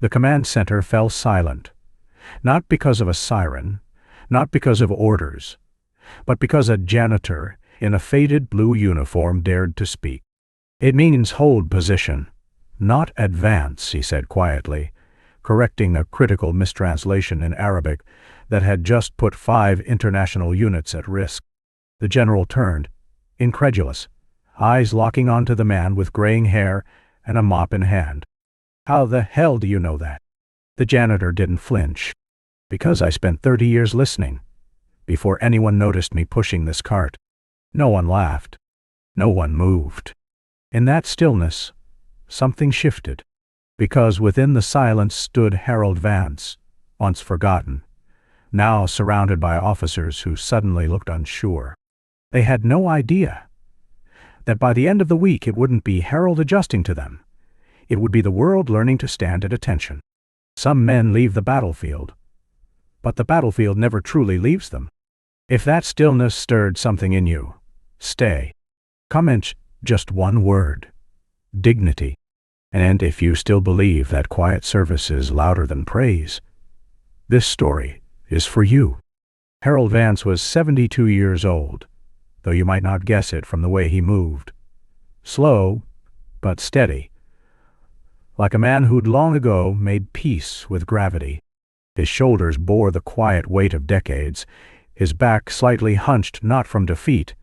The command center fell silent, not because of a siren, not because of orders, but because a janitor in a faded blue uniform dared to speak. "It means hold position, not advance," he said quietly, correcting a critical mistranslation in Arabic that had just put 5 international units at risk. The general turned, incredulous, eyes locking onto the man with graying hair and a mop in hand. "How the hell do you know that?" The janitor didn't flinch. "Because I spent 30 years listening, before anyone noticed me pushing this cart." No one laughed. No one moved. In that stillness, something shifted, because within the silence stood Harold Vance, once forgotten, now surrounded by officers who suddenly looked unsure. They had no idea that by the end of the week it wouldn't be Harold adjusting to them. It would be the world learning to stand at attention. Some men leave the battlefield, but the battlefield never truly leaves them. If that stillness stirred something in you, stay. Comment just one word: dignity. And if you still believe that quiet service is louder than praise, this story is for you. Harold Vance was 72 years old, though you might not guess it from the way he moved. Slow, but steady, like a man who'd long ago made peace with gravity. His shoulders bore the quiet weight of decades, his back slightly hunched not from defeat,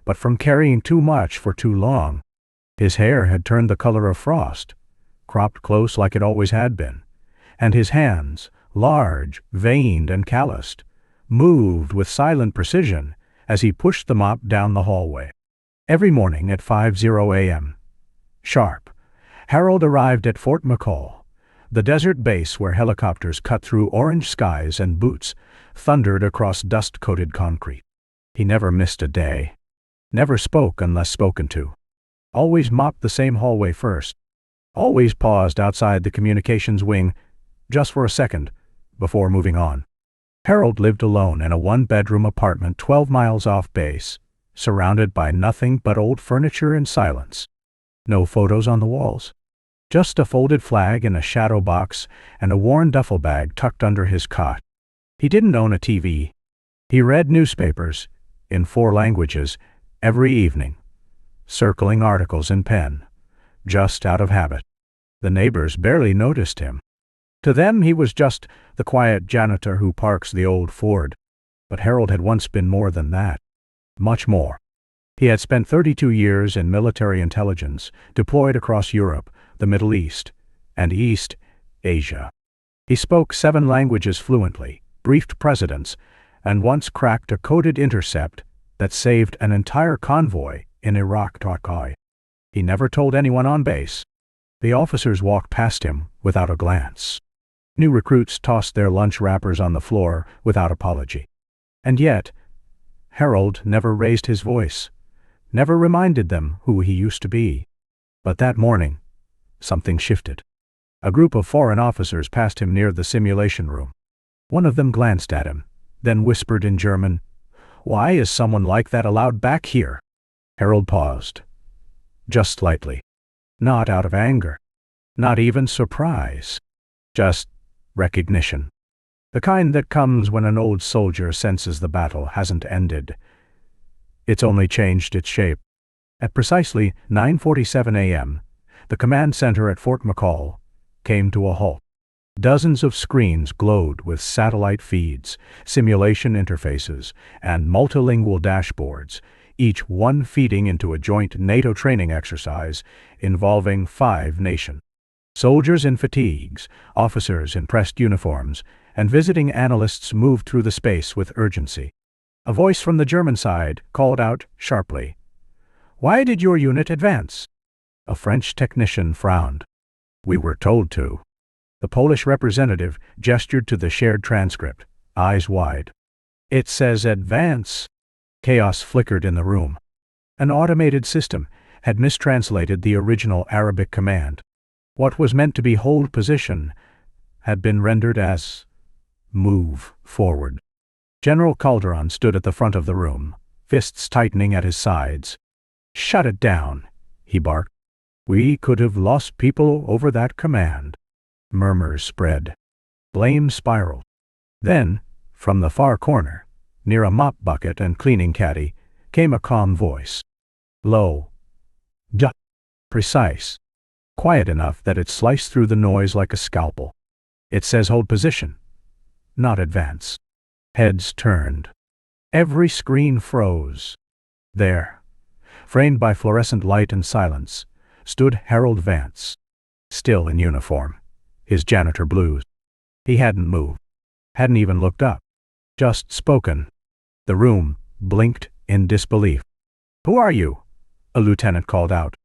but from carrying too much for too long. His hair had turned the color of frost, cropped close like it always had been, and his hands, large, veined, and calloused, moved with silent precision as he pushed the mop down the hallway. Every morning at 5:00 a.m. sharp, Harold arrived at Fort McCall, the desert base where helicopters cut through orange skies and boots thundered across dust-coated concrete. He never missed a day, never spoke unless spoken to, always mopped the same hallway first, always paused outside the communications wing just for a second before moving on. Harold lived alone in a 1-bedroom apartment 12 miles off base, surrounded by nothing but old furniture and silence. No photos on the walls, just a folded flag in a shadow box and a worn duffel bag tucked under his cot. He didn't own a TV. He read newspapers, in 4 languages, every evening, circling articles in pen, just out of habit. The neighbors barely noticed him. To them he was just the quiet janitor who parks the old Ford. But Harold had once been more than that. Much more. He had spent 32 years in military intelligence, deployed across Europe, the Middle East, and East Asia. He spoke 7 languages fluently, briefed presidents, and once cracked a coded intercept that saved an entire convoy in Iraq. He never told anyone on base. The officers walked past him without a glance. New recruits tossed their lunch wrappers on the floor without apology. And yet, Harold never raised his voice, never reminded them who he used to be. But that morning, something shifted. A group of foreign officers passed him near the simulation room. One of them glanced at him, then whispered in German, "Why is someone like that allowed back here?" Harold paused, just slightly. Not out of anger, not even surprise, just recognition. The kind that comes when an old soldier senses the battle hasn't ended. It's only changed its shape. At precisely 9:47 a.m., the command center at Fort McCall came to a halt. Dozens of screens glowed with satellite feeds, simulation interfaces, and multilingual dashboards, each one feeding into a joint NATO training exercise involving 5 nations. Soldiers in fatigues, officers in pressed uniforms, and visiting analysts moved through the space with urgency. A voice from the German side called out sharply, "Why did your unit advance?" A French technician frowned. "We were told to." The Polish representative gestured to the shared transcript, eyes wide. "It says advance." Chaos flickered in the room. An automated system had mistranslated the original Arabic command. What was meant to be hold position had been rendered as move forward. General Calderon stood at the front of the room, fists tightening at his sides. "Shut it down," he barked. "We could have lost people over that command." Murmurs spread. Blame spiraled. Then, from the far corner, near a mop bucket and cleaning caddy, came a calm voice. Low. Just precise. Quiet enough that it sliced through the noise like a scalpel. It says hold position, not advance. Heads turned. Every screen froze. There, framed by fluorescent light and silence, stood Harold Vance, still in uniform, his janitor blues. He hadn't moved, hadn't even looked up, just spoken. The room blinked in disbelief. "Who are you?" a lieutenant called out.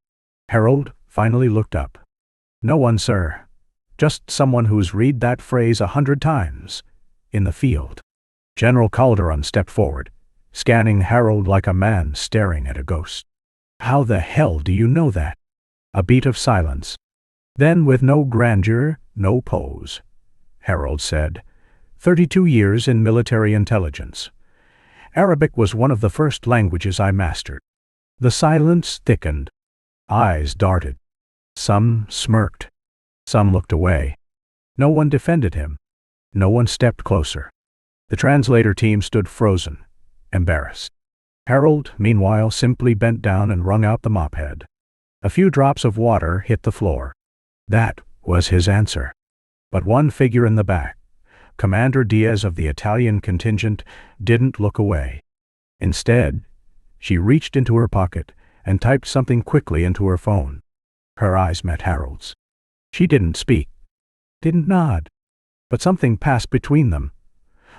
Harold finally looked up. "No one, sir. Just someone who's read that phrase 100 times. In the field." General Calderon stepped forward, scanning Harold like a man staring at a ghost. "How the hell do you know that?" A beat of silence. Then, with no grandeur, no pose, Harold said, 32 years in military intelligence. Arabic was one of the first languages I mastered." The silence thickened. Eyes darted. Some smirked. Some looked away. No one defended him. No one stepped closer. The translator team stood frozen, embarrassed. Harold, meanwhile, simply bent down and wrung out the mop head. A few drops of water hit the floor. That was his answer. But one figure in the back, Commander Diaz of the Italian contingent, didn't look away. Instead, she reached into her pocket and typed something quickly into her phone. Her eyes met Harold's. She didn't speak, didn't nod, but something passed between them,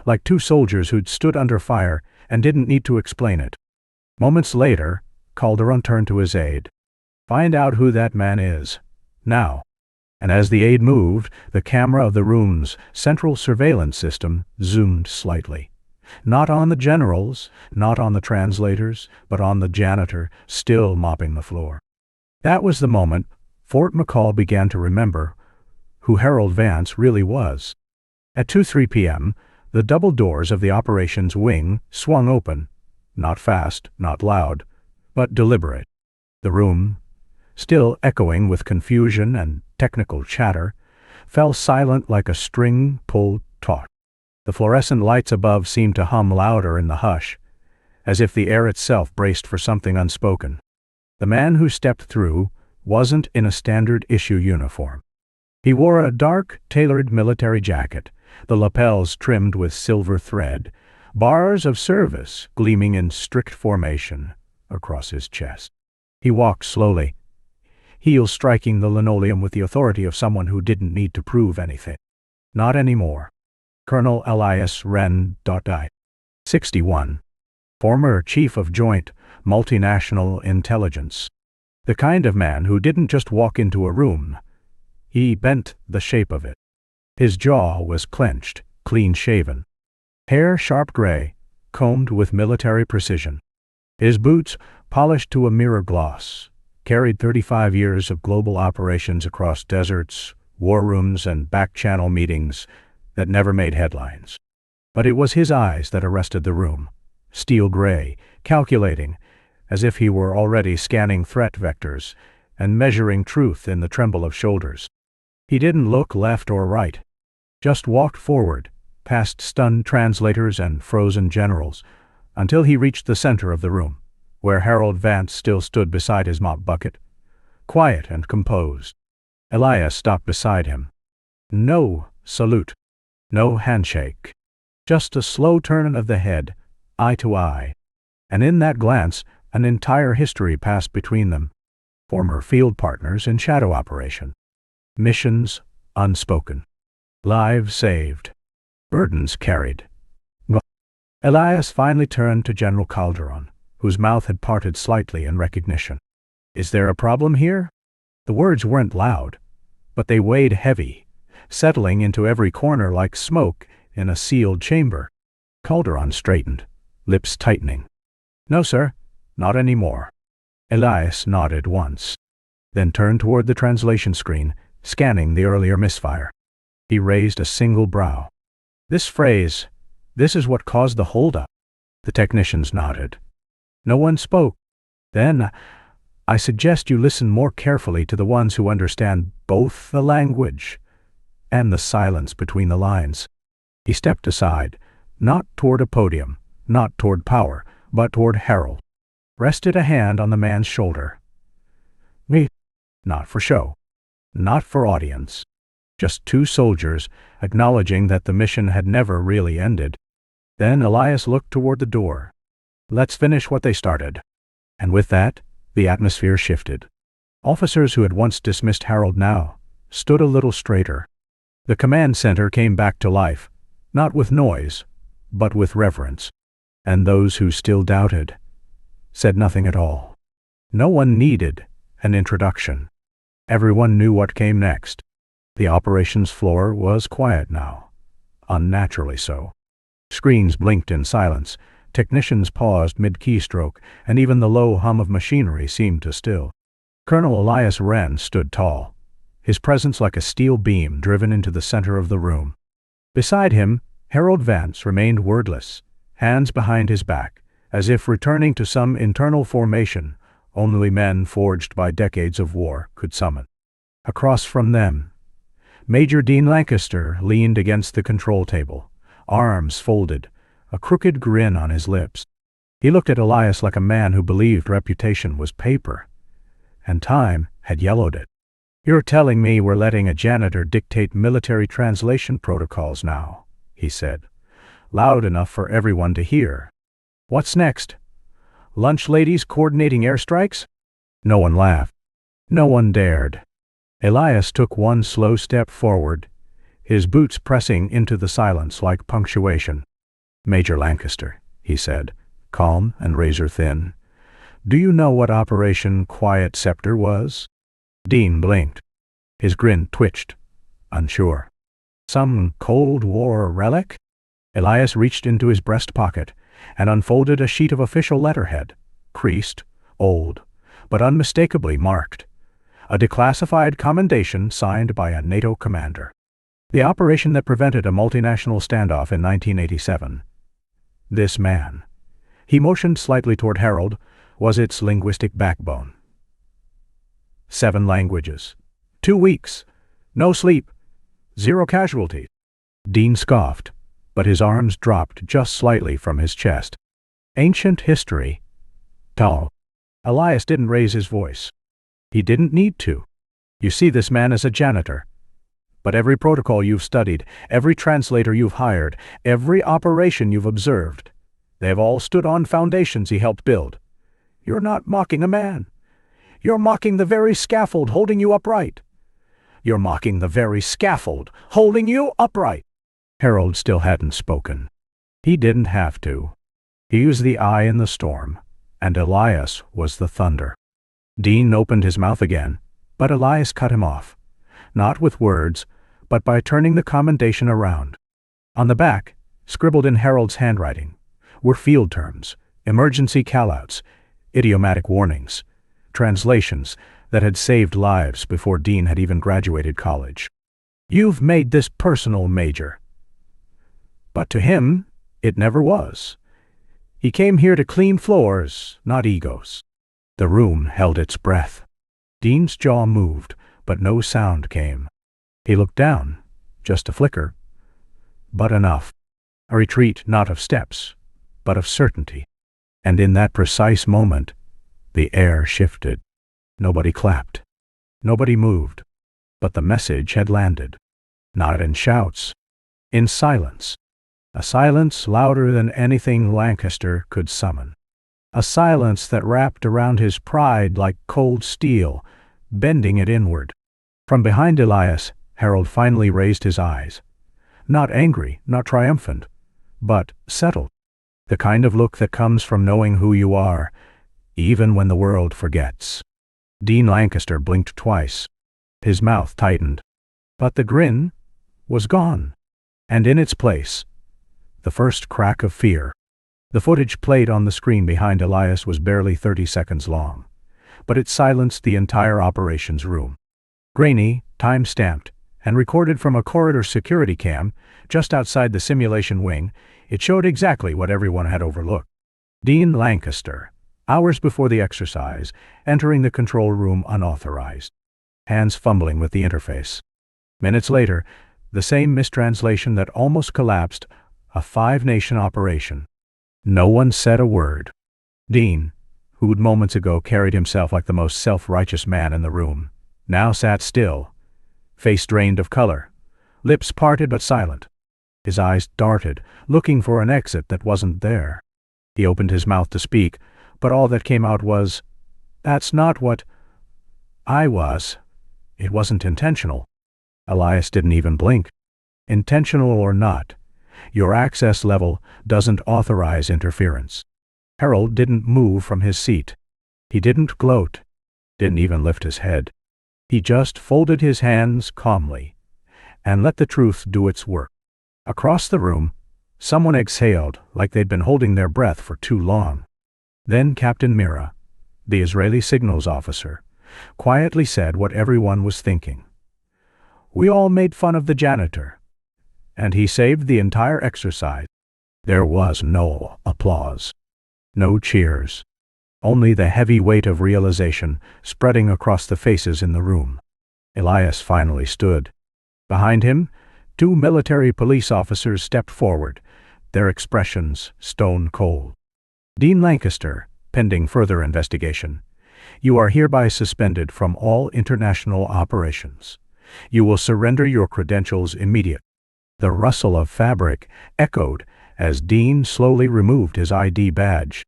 like two soldiers who'd stood under fire and didn't need to explain it. Moments later, Calderon turned to his aide. "Find out who that man is, now." And as the aide moved, the camera of the room's central surveillance system zoomed slightly. Not on the generals, not on the translators, but on the janitor, still mopping the floor. That was the moment Fort McCall began to remember who Harold Vance really was. At 2:03 p.m., the double doors of the operations wing swung open, not fast, not loud, but deliberate. The room, still echoing with confusion and technical chatter, fell silent like a string pulled taut. The fluorescent lights above seemed to hum louder in the hush, as if the air itself braced for something unspoken. The man who stepped through wasn't in a standard issue uniform. He wore a dark, tailored military jacket, the lapels trimmed with silver thread, bars of service gleaming in strict formation across his chest. He walked slowly, heels striking the linoleum with the authority of someone who didn't need to prove anything. Not anymore. Colonel Elias Wren.I, 61, former Chief of Joint Multinational Intelligence. The kind of man who didn't just walk into a room, he bent the shape of it. His jaw was clenched, clean-shaven. Hair sharp gray, combed with military precision. His boots, polished to a mirror gloss, carried 35 years of global operations across deserts, war rooms, and back-channel meetings that never made headlines. But it was his eyes that arrested the room, steel gray, calculating, as if he were already scanning threat vectors and measuring truth in the tremble of shoulders. He didn't look left or right, just walked forward, past stunned translators and frozen generals, until he reached the center of the room, where Harold Vance still stood beside his mop bucket, quiet and composed. Elias stopped beside him. No salute. No handshake. Just a slow turn of the head, eye to eye. And in that glance, an entire history passed between them. Former field partners in shadow operation. Missions unspoken. Lives saved. Burdens carried. Elias finally turned to General Calderon, whose mouth had parted slightly in recognition. "Is there a problem here?" The words weren't loud, but they weighed heavy, settling into every corner like smoke in a sealed chamber. Calderon straightened, lips tightening. "No, sir, not anymore." Elias nodded once, then turned toward the translation screen, scanning the earlier misfire. He raised a single brow. "This phrase, this is what caused the holdup." The technicians nodded. No one spoke. "Then, I suggest you listen more carefully to the ones who understand both the language and the silence between the lines. He stepped aside, not toward a podium, not toward power, but toward Harold. Rested a hand on the man's shoulder. "Me. Not for show. Not for audience. Just two soldiers, acknowledging that the mission had never really ended." Then Elias looked toward the door. "Let's finish what they started." And with that, the atmosphere shifted. Officers who had once dismissed Harold now stood a little straighter. The command center came back to life, not with noise, but with reverence. And those who still doubted said nothing at all. No one needed an introduction. Everyone knew what came next. The operations floor was quiet now, unnaturally so. Screens blinked in silence, technicians paused mid-keystroke, and even the low hum of machinery seemed to still. Colonel Elias Wren stood tall, his presence like a steel beam driven into the center of the room. Beside him, Harold Vance remained wordless, hands behind his back, as if returning to some internal formation only men forged by decades of war could summon. Across from them, Major Dean Lancaster leaned against the control table, arms folded, a crooked grin on his lips. He looked at Elias like a man who believed reputation was paper, and time had yellowed it. "You're telling me we're letting a janitor dictate military translation protocols now," he said, loud enough for everyone to hear. "What's next? Lunch ladies coordinating airstrikes?" No one laughed. No one dared. Elias took one slow step forward, his boots pressing into the silence like punctuation. "Major Lancaster," he said, calm and razor-thin, "do you know what Operation Quiet Scepter was?" Dean blinked. His grin twitched, unsure. "Some Cold War relic?" Elias reached into his breast pocket and unfolded a sheet of official letterhead, creased, old, but unmistakably marked. A declassified commendation signed by a NATO commander. The operation that prevented a multinational standoff in 1987. This man, he motioned slightly toward Harold, was its linguistic backbone. 7 languages. 2 weeks. No sleep. 0 casualties. Dean scoffed, but his arms dropped just slightly from his chest. Ancient history. Tall. Elias didn't raise his voice. He didn't need to. You see this man as a janitor. But every protocol you've studied, every translator you've hired, every operation you've observed, they've all stood on foundations he helped build. You're not mocking a man. You're mocking the very scaffold holding you upright. You're mocking the very scaffold holding you upright. Harold still hadn't spoken. He didn't have to. He was the eye in the storm, and Elias was the thunder. Dean opened his mouth again, but Elias cut him off, not with words, but by turning the commendation around. On the back, scribbled in Harold's handwriting, were field terms, emergency callouts, idiomatic warnings, translations that had saved lives before Dean had even graduated college. "You've made this personal, Major." But to him, it never was. He came here to clean floors, not egos. The room held its breath. Dean's jaw moved, but no sound came. He looked down, just a flicker, but enough. A retreat not of steps, but of certainty. And in that precise moment, the air shifted. Nobody clapped. Nobody moved. But the message had landed. Not in shouts. In silence. A silence louder than anything Lancaster could summon. A silence that wrapped around his pride like cold steel, bending it inward. From behind Elias, Harold finally raised his eyes. Not angry, not triumphant, but settled. The kind of look that comes from knowing who you are, even when the world forgets. Dean Lancaster blinked twice. His mouth tightened. But the grin was gone. And in its place, the first crack of fear. The footage played on the screen behind Elias was barely 30 seconds long, but it silenced the entire operations room. Grainy, time-stamped, and recorded from a corridor security cam just outside the simulation wing, it showed exactly what everyone had overlooked. Dean Lancaster, hours before the exercise, entering the control room unauthorized, hands fumbling with the interface. Minutes later, The same mistranslation that almost collapsed a five-nation operation. No one said a word. Dean, who'd moments ago carried himself like the most self-righteous man in the room, now sat still, face drained of color, lips parted but silent. His eyes darted, looking for an exit that wasn't there. He opened his mouth to speak, but all that came out was, "That's not what I was." It wasn't intentional. Elias didn't even blink. Intentional or not, your access level doesn't authorize interference. Harold didn't move from his seat. He didn't gloat, didn't even lift his head. He just folded his hands calmly and let the truth do its work. Across the room, someone exhaled like they'd been holding their breath for too long. Then Captain Mira, the Israeli signals officer, quietly said what everyone was thinking. "We all made fun of the janitor, and he saved the entire exercise." There was no applause, no cheers, only the heavy weight of realization spreading across the faces in the room. Elias finally stood. Behind him, two military police officers stepped forward, their expressions stone cold. "Dean Lancaster, pending further investigation, you are hereby suspended from all international operations. You will surrender your credentials immediately." The rustle of fabric echoed as Dean slowly removed his ID badge.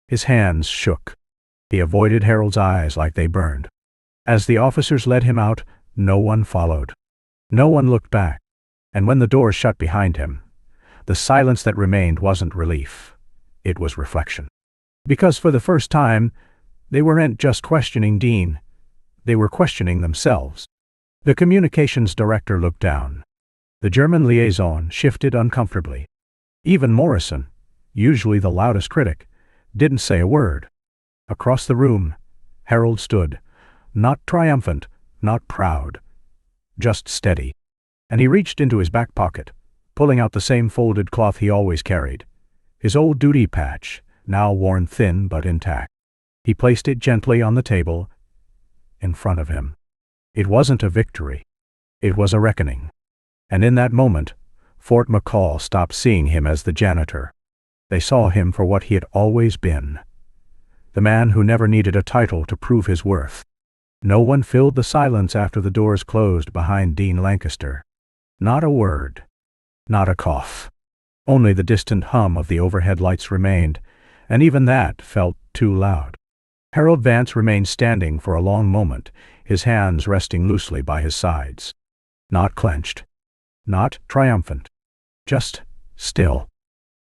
His hands shook. He avoided Harold's eyes like they burned. As the officers led him out, no one followed. No one looked back. And when the doors shut behind him, the silence that remained wasn't relief. It was reflection. Because for the first time, they weren't just questioning Dean. They were questioning themselves. The communications director looked down. The German liaison shifted uncomfortably. Even Morrison, usually the loudest critic, didn't say a word. Across the room, Harold stood, not triumphant, not proud, just steady. And he reached into his back pocket, pulling out the same folded cloth he always carried, his old duty patch, now worn thin but intact. He placed it gently on the table in front of him. It wasn't a victory. It was a reckoning. And in that moment, Fort McCall stopped seeing him as the janitor. They saw him for what he had always been. The man who never needed a title to prove his worth. No one filled the silence after the doors closed behind Dean Lancaster. Not a word. Not a cough. Only the distant hum of the overhead lights remained, and even that felt too loud. Harold Vance remained standing for a long moment, his hands resting loosely by his sides. Not clenched. Not triumphant. Just still.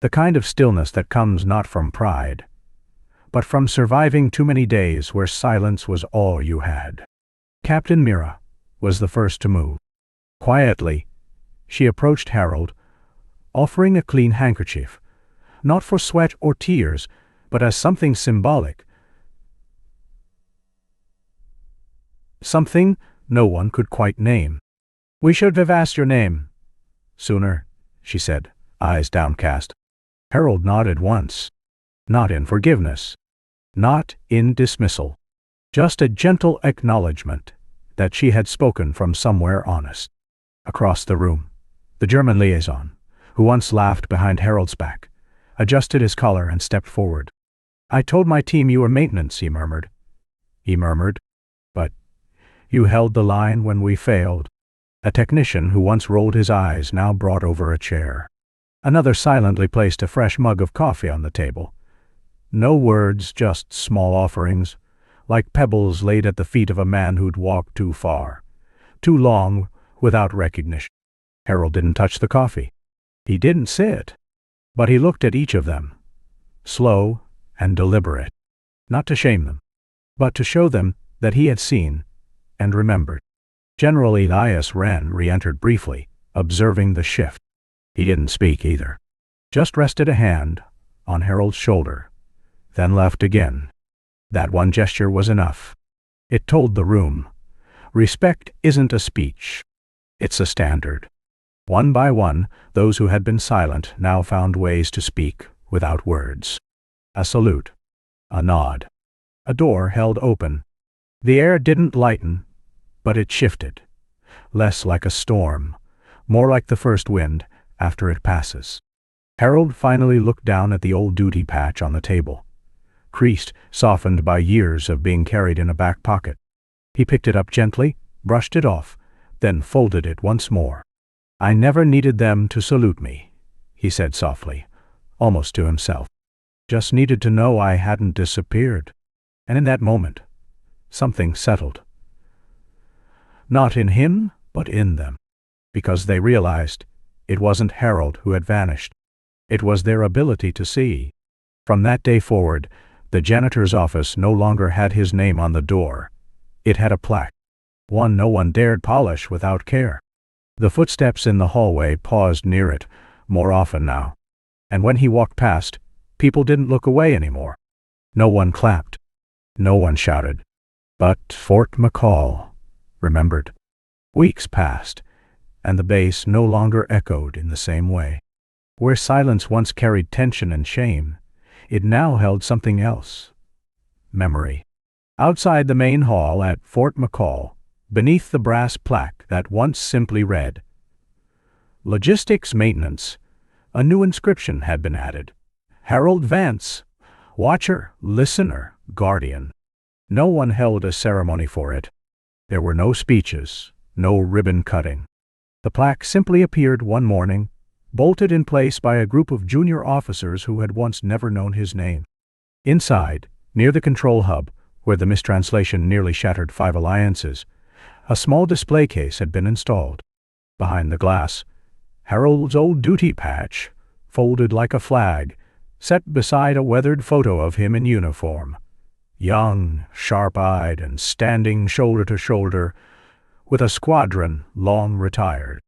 The kind of stillness that comes not from pride, but from surviving too many days where silence was all you had. Captain Mira was the first to move. Quietly, she approached Harold, offering a clean handkerchief, not for sweat or tears, but as something symbolic. Something no one could quite name. "We should have asked your name sooner," she said, eyes downcast. Harold nodded once. Not in forgiveness. Not in dismissal. Just a gentle acknowledgement that she had spoken from somewhere honest. Across the room, the German liaison, who once laughed behind Harold's back, adjusted his collar and stepped forward. "I told my team you were maintenance," he murmured. "But you held the line when we failed." A technician who once rolled his eyes now brought over a chair. Another silently placed a fresh mug of coffee on the table. No words, just small offerings, like pebbles laid at the feet of a man who'd walked too far, too long, without recognition. Harold didn't touch the coffee. He didn't sit. But he looked at each of them, slow and deliberate, not to shame them, but to show them that he had seen and remembered. General Elias Wren re-entered briefly, observing the shift. He didn't speak either, just rested a hand on Harold's shoulder, then left again. That one gesture was enough. It told the room, respect isn't a speech, it's a standard. One by one, those who had been silent now found ways to speak without words. A salute, a nod, a door held open. The air didn't lighten, but it shifted, less like a storm, more like the first wind after it passes. Harold finally looked down at the old duty patch on the table, creased, softened by years of being carried in a back pocket. He picked it up gently, brushed it off, then folded it once more. "I never needed them to salute me," he said softly, almost to himself. "Just needed to know I hadn't disappeared." And in that moment, something settled. Not in him, but in them. Because they realized it wasn't Harold who had vanished. It was their ability to see. From that day forward, the janitor's office no longer had his name on the door. It had a plaque, one no one dared polish without care. The footsteps in the hallway paused near it, more often now. And when he walked past, people didn't look away anymore. No one clapped. No one shouted. But Fort McCall remembered. Weeks passed, and the bass no longer echoed in the same way. Where silence once carried tension and shame, it now held something else. Memory. Outside the main hall at Fort McCall, beneath the brass plaque that once simply read, "Logistics Maintenance," a new inscription had been added. "Harold Vance, Watcher, Listener, Guardian." No one held a ceremony for it. There were no speeches, no ribbon cutting. The plaque simply appeared one morning, bolted in place by a group of junior officers who had once never known his name. Inside, near the control hub, where the mistranslation nearly shattered 5 alliances, a small display case had been installed. Behind the glass, Harold's old duty patch, folded like a flag, set beside a weathered photo of him in uniform, young, sharp-eyed, and standing shoulder to shoulder with a squadron long retired.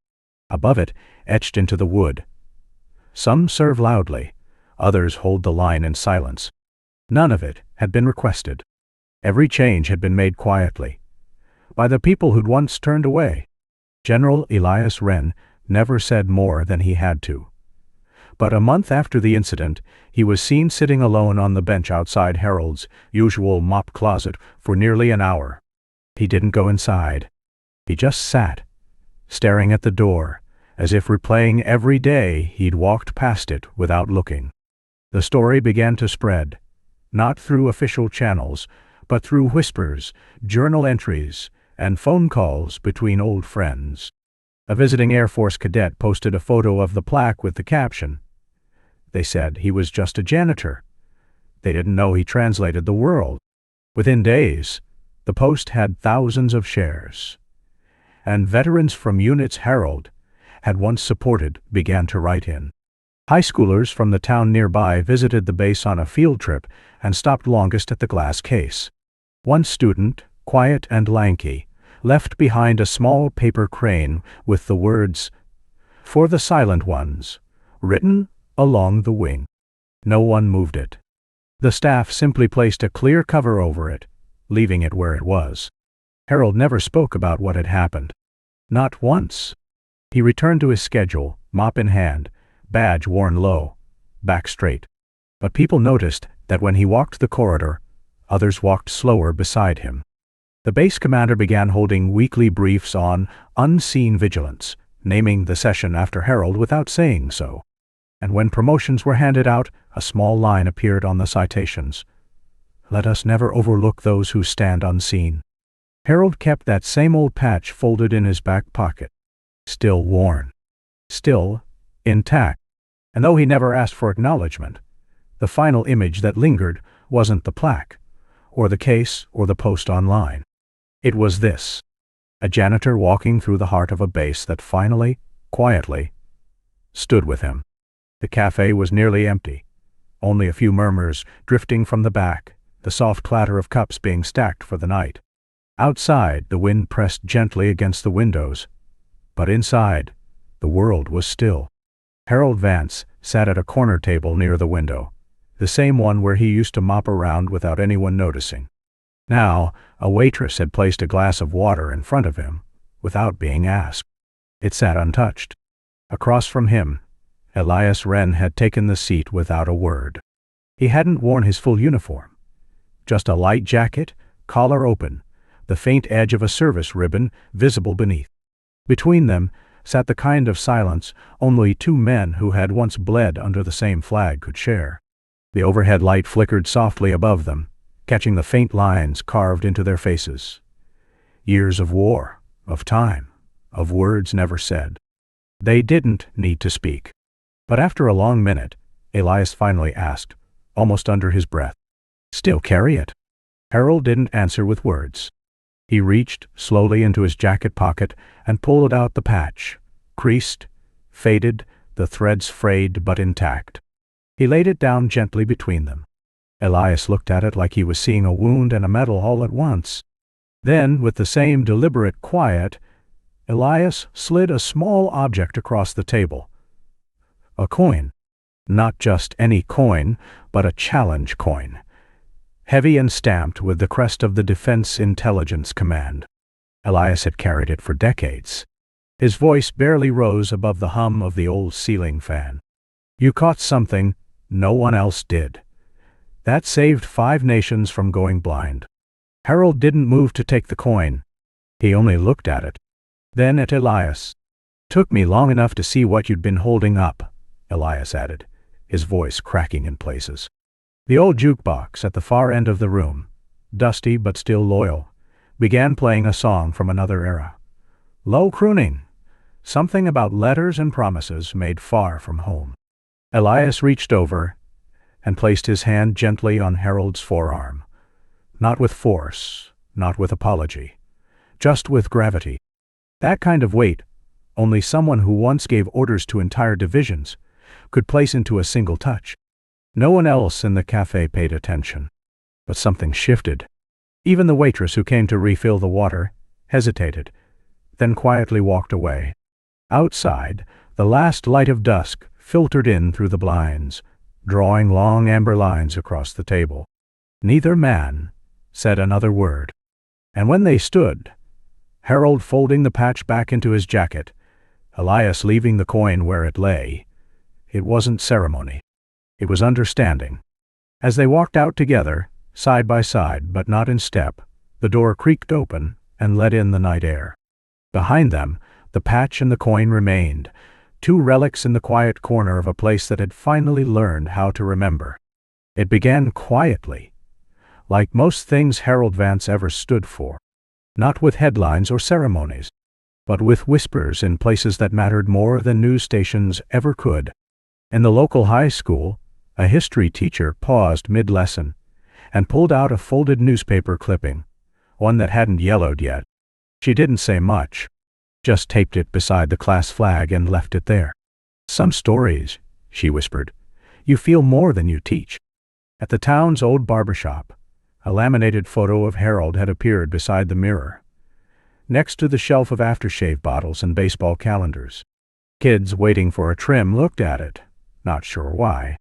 Above it, etched into the wood, "Some serve loudly, others hold the line in silence." None of it had been requested. Every change had been made quietly, by the people who'd once turned away. General Elias Wren never said more than he had to. But a month after the incident, he was seen sitting alone on the bench outside Harold's usual mop closet for nearly an hour. He didn't go inside. He just sat, staring at the door, as if replaying every day he'd walked past it without looking. The story began to spread, not through official channels, but through whispers, journal entries, and phone calls between old friends. A visiting Air Force cadet posted a photo of the plaque with the caption, "They said he was just a janitor. They didn't know he translated the world." Within days, the post had thousands of shares. And veterans from units Harold had once supported began to write in. High schoolers from the town nearby visited the base on a field trip and stopped longest at the glass case. One student, quiet and lanky, left behind a small paper crane with the words, "For the Silent Ones," written along the wing. No one moved it. The staff simply placed a clear cover over it, leaving it where it was. Harold never spoke about what had happened. Not once. He returned to his schedule, mop in hand, badge worn low, back straight. But people noticed that when he walked the corridor, others walked slower beside him. The base commander began holding weekly briefs on unseen vigilance, naming the session after Harold without saying so. And when promotions were handed out, a small line appeared on the citations. "Let us never overlook those who stand unseen." Harold kept that same old patch folded in his back pocket, still worn, still intact. And though he never asked for acknowledgement, the final image that lingered wasn't the plaque, or the case, or the post online. It was this: a janitor walking through the heart of a base that finally, quietly, stood with him. The cafe was nearly empty, only a few murmurs drifting from the back, the soft clatter of cups being stacked for the night. Outside, the wind pressed gently against the windows, but inside, the world was still. Harold Vance sat at a corner table near the window, the same one where he used to mop around without anyone noticing. Now, a waitress had placed a glass of water in front of him, without being asked. It sat untouched. Across from him, Elias Wren had taken the seat without a word. He hadn't worn his full uniform, just a light jacket, collar open, the faint edge of a service ribbon visible beneath. Between them, sat the kind of silence only two men who had once bled under the same flag could share. The overhead light flickered softly above them, catching the faint lines carved into their faces. Years of war, of time, of words never said. They didn't need to speak. But after a long minute, Elias finally asked, almost under his breath, "Still carry it?" Harold didn't answer with words. He reached slowly into his jacket pocket and pulled out the patch, creased, faded, the threads frayed but intact. He laid it down gently between them. Elias looked at it like he was seeing a wound and a medal all at once. Then, with the same deliberate quiet, Elias slid a small object across the table. A coin. Not just any coin, but a challenge coin. Heavy and stamped with the crest of the Defense Intelligence Command. Elias had carried it for decades. His voice barely rose above the hum of the old ceiling fan. "You caught something no one else did. That saved 5 nations from going blind." Harold didn't move to take the coin. He only looked at it. Then at Elias. "Took me long enough to see what you'd been holding up," Elias added, his voice cracking in places. The old jukebox at the far end of the room, dusty but still loyal, began playing a song from another era. Low crooning, something about letters and promises made far from home. Elias reached over and placed his hand gently on Harold's forearm. Not with force, not with apology, just with gravity. That kind of weight only someone who once gave orders to entire divisions could place into a single touch. No one else in the cafe paid attention. But something shifted. Even the waitress who came to refill the water hesitated, then quietly walked away. Outside, the last light of dusk filtered in through the blinds, drawing long amber lines across the table. Neither man said another word. And when they stood, Harold folding the patch back into his jacket, Elias leaving the coin where it lay, it wasn't ceremony. It was understanding. As they walked out together, side by side but not in step, the door creaked open and let in the night air. Behind them, the patch and the coin remained, 2 relics in the quiet corner of a place that had finally learned how to remember. It began quietly, like most things Harold Vance ever stood for. Not with headlines or ceremonies, but with whispers in places that mattered more than news stations ever could. In the local high school, a history teacher paused mid-lesson and pulled out a folded newspaper clipping, one that hadn't yellowed yet. She didn't say much, just taped it beside the class flag and left it there. "Some stories," she whispered, "you feel more than you teach." At the town's old barbershop, a laminated photo of Harold had appeared beside the mirror, next to the shelf of aftershave bottles and baseball calendars. Kids waiting for a trim looked at it, not sure why.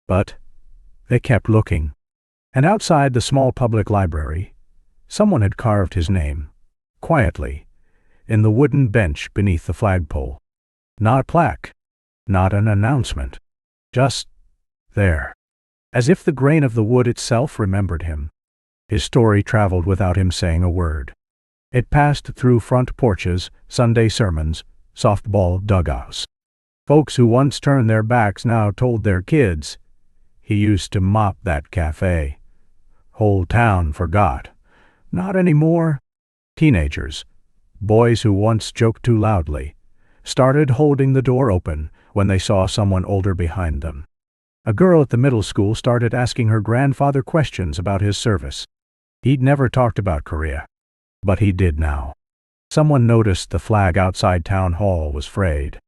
But they kept looking. And outside the small public library, someone had carved his name, quietly, in the wooden bench beneath the flagpole. Not a plaque, not an announcement, just there. As if the grain of the wood itself remembered him. His story traveled without him saying a word. It passed through front porches, Sunday sermons, softball dugouts. Folks who once turned their backs now told their kids, "He used to mop that cafe." Whole town forgot. Not anymore. Teenagers, boys who once joked too loudly, started holding the door open when they saw someone older behind them. A girl at the middle school started asking her grandfather questions about his service. He'd never talked about Korea, but he did now. Someone noticed the flag outside town hall was frayed.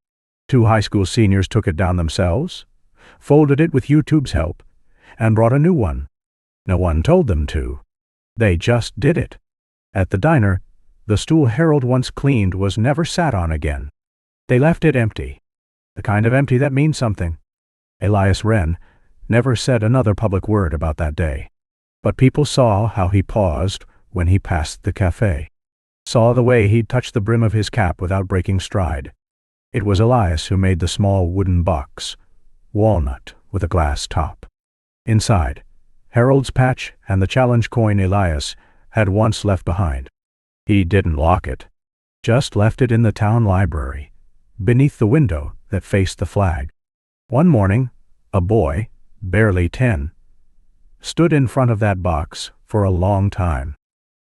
2 high school seniors took it down themselves, folded it with YouTube's help, and brought a new one. No one told them to. They just did it. At the diner, the stool Harold once cleaned was never sat on again. They left it empty. The kind of empty that means something. Elias Wren never said another public word about that day. But people saw how he paused when he passed the cafe. Saw the way he touched the brim of his cap without breaking stride. It was Elias who made the small wooden box, walnut with a glass top. Inside, Harold's patch and the challenge coin Elias had once left behind. He didn't lock it, just left it in the town library, beneath the window that faced the flag. One morning, a boy, barely 10, stood in front of that box for a long time.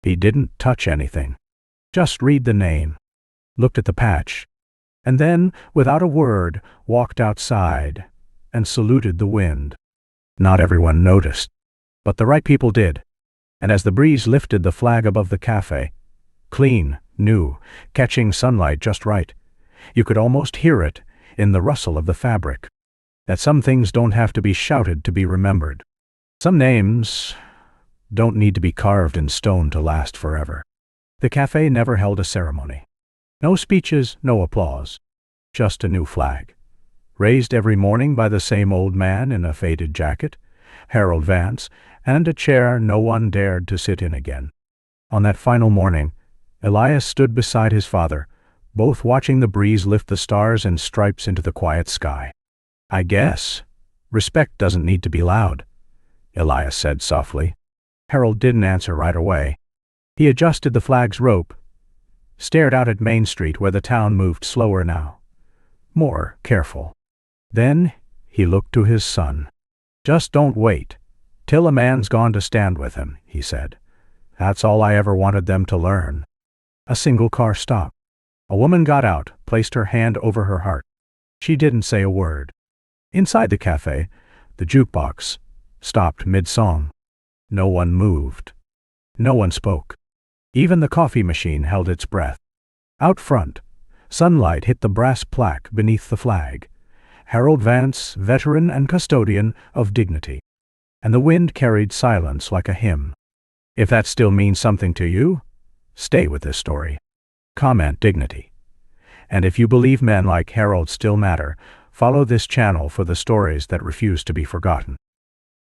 He didn't touch anything. Just read the name, looked at the patch, and then, without a word, walked outside and saluted the wind. Not everyone noticed, but the right people did. And as the breeze lifted the flag above the cafe, clean, new, catching sunlight just right, you could almost hear it in the rustle of the fabric. That some things don't have to be shouted to be remembered. Some names don't need to be carved in stone to last forever. The cafe never held a ceremony. No speeches, no applause. Just a new flag, raised every morning by the same old man in a faded jacket, Harold Vance, and a chair no one dared to sit in again. On that final morning, Elias stood beside his father, both watching the breeze lift the stars and stripes into the quiet sky. "I guess respect doesn't need to be loud," Elias said softly. Harold didn't answer right away. He adjusted the flag's rope, stared out at Main Street where the town moved slower now, more careful. Then he looked to his son. "Just don't wait till a man's gone to stand with him," he said. "That's all I ever wanted them to learn." A single car stopped. A woman got out, placed her hand over her heart. She didn't say a word. Inside the cafe, the jukebox stopped mid-song. No one moved. No one spoke. Even the coffee machine held its breath. Out front, sunlight hit the brass plaque beneath the flag. Harold Vance, veteran and custodian of dignity. And the wind carried silence like a hymn. If that still means something to you, stay with this story. Comment dignity. And if you believe men like Harold still matter, follow this channel for the stories that refuse to be forgotten.